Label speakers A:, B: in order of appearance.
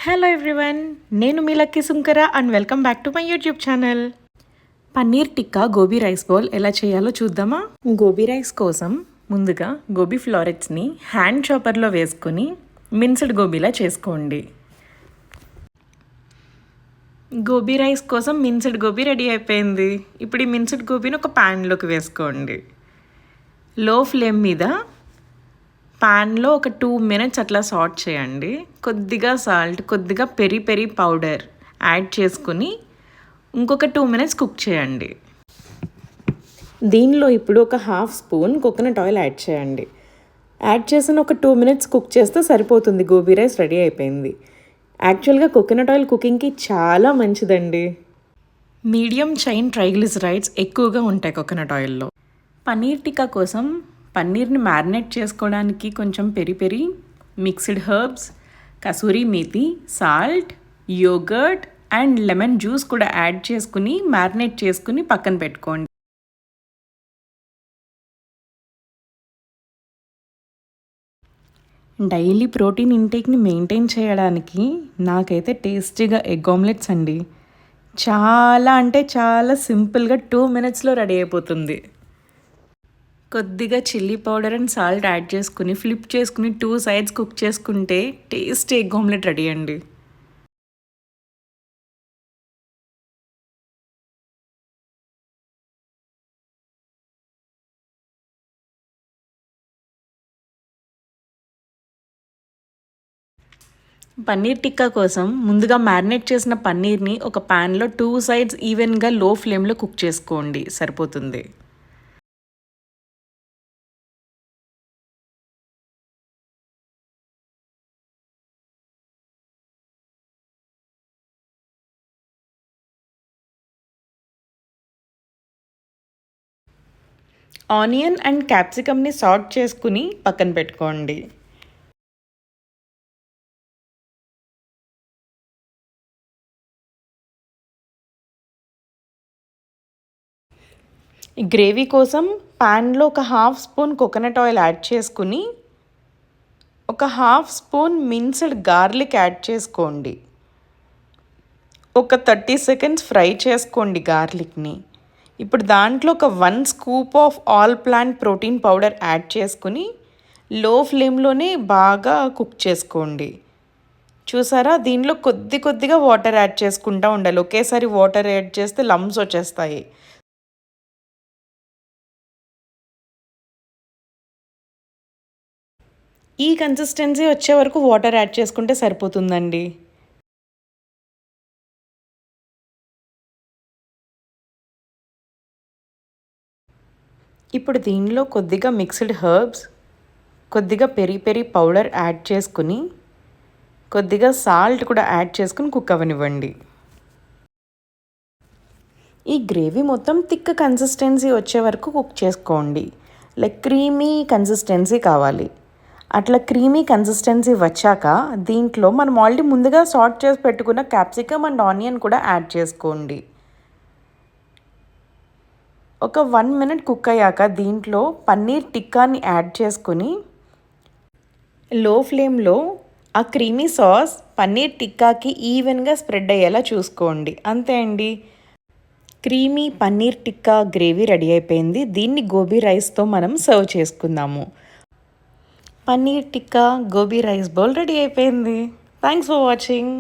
A: Hello everyone, నేను మీ Lucky Sunkara and welcome back to my YouTube channel. Paneer tikka gobi rice bowl ఎలా చేయాలో చూద్దామా? గోబీ రైస్ కోసం ముందుగా గోబీ ఫ్లోరెట్స్ని హ్యాండ్ చాపర్లో వేసుకొని మిన్స్డ్ గోబీలా చేసుకోండి. గోబీ రైస్ కోసం మిన్స్డ్ గోబీ రెడీ అయిపోయింది. ఇప్పుడు ఈ మిన్స్డ్ గోబీని ఒక ప్యాన్లోకి వేసుకోండి. లో ఫ్లేమ్ మీద ప్యాన్లో ఒక 2 minutes అట్లా సాట్ చేయండి. కొద్దిగా సాల్ట్, కొద్దిగా పెరి పెరి పౌడర్ యాడ్ చేసుకుని ఇంకొక 2 minutes కుక్ చేయండి. దీనిలో ఇప్పుడు ఒక 1/2 spoon కోకోనట్ ఆయిల్ యాడ్ చేయండి. యాడ్ చేసిన ఒక 2 minutes కుక్ చేస్తే సరిపోతుంది. గోబీ రైస్ రెడీ అయిపోయింది. యాక్చువల్గా కోకోనట్ ఆయిల్ కుకింగ్కి చాలా మంచిదండి. మీడియం చైన్ ట్రైగ్లిసరైడ్స్ ఎక్కువగా ఉంటాయి కోకోనట్ ఆయిల్లో. పన్నీర్ టిక్కా కోసం పన్నీర్ని మ్యారినేట్ చేసుకోవడానికి కొంచెం peri peri, mixed herbs, kasuri methi, salt, yoghurt and lemon juice కూడా యాడ్ చేసుకుని మ్యారినేట్ చేసుకుని పక్కన పెట్టుకోండి. డైలీ ప్రోటీన్ ఇంటేక్ని మెయింటైన్ చేయడానికి నాకైతే టేస్టీగా ఎగ్ ఆమ్లెట్స్ అండి. చాలా అంటే చాలా సింపుల్గా 2 minutesలో రెడీ అయిపోతుంది. కొద్దిగా chilli powder and salt add చేసుకుని ఫ్లిప్ చేసుకుని 2 sides కుక్ చేసుకుంటే టేస్టీ ఎగ్ ఆమ్లెట్ రెడీ అండి. పన్నీర్ టిక్కా కోసం ముందుగా మ్యారినేట్ చేసిన పన్నీర్ని ఒక ప్యాన్లో 2 sides ఈవెన్గా లో ఫ్లేమ్లో కుక్ చేసుకోండి, సరిపోతుంది. ఆనియన్ అండ్ క్యాప్సికమ్ని సాట్ చేసుకుని పక్కన పెట్టుకోండి. ఈ గ్రేవీ కోసం ప్యాన్లో ఒక 1/2 spoon కోకోనట్ ఆయిల్ యాడ్ చేసుకుని ఒక 1/2 spoon మిన్స్డ్ గార్లిక్ యాడ్ చేసుకోండి. ఒక 30 seconds ఫ్రై చేసుకోండి గార్లిక్ని. ఇప్పుడు దాంట్లో ఒక 1 scoop of all plant protein powder add చేసుకుని లో ఫ్లేమ్లోనే బాగా కుక్ చేసుకోండి. చూసారా, దీనిలో కొద్దిగా వాటర్ యాడ్ చేసుకుంటూ ఉండాలి. ఒకేసారి వాటర్ యాడ్ చేస్తే లమ్స్ వచ్చేస్తాయి. ఈ కన్సిస్టెన్సీ వచ్చే వరకు వాటర్ యాడ్ చేసుకుంటే సరిపోతుందండి. ఇప్పుడు దీనిలో కొద్దిగా మిక్స్డ్ హర్బ్స్, కొద్దిగా పెరి పెరి పౌడర్ యాడ్ చేసుకుని కొద్దిగా సాల్ట్ కూడా యాడ్ చేసుకుని కుక్ అవ్వనివ్వండి. ఈ గ్రేవీ మొత్తం థిక్ కన్సిస్టెన్సీ వచ్చే వరకు కుక్ చేసుకోండి. లైక్ క్రీమీ కన్సిస్టెన్సీ కావాలి. అట్లా క్రీమీ కన్సిస్టెన్సీ వచ్చాక దీంట్లో మనం ఆల్రెడీ ముందుగా సాట్ చేసి పెట్టుకున్న క్యాప్సికమ్ అండ్ ఆనియన్ కూడా యాడ్ చేసుకోండి. ఒక 1 minute కుక్ అయ్యాక దీంట్లో పన్నీర్ టిక్కాని యాడ్ చేసుకుని లో ఫ్లేమ్లో ఆ క్రీమీ సాస్ పన్నీర్ టిక్కాకి ఈవెన్గా స్ప్రెడ్ అయ్యేలా చూసుకోండి. అంతే అండి, creamy paneer tikka gravy ready అయిపోయింది. దీన్ని గోబీ రైస్తో మనం సర్వ్ చేసుకుందాము. Paneer tikka gobi rice bowl ready అయిపోయింది. Thanks for watching.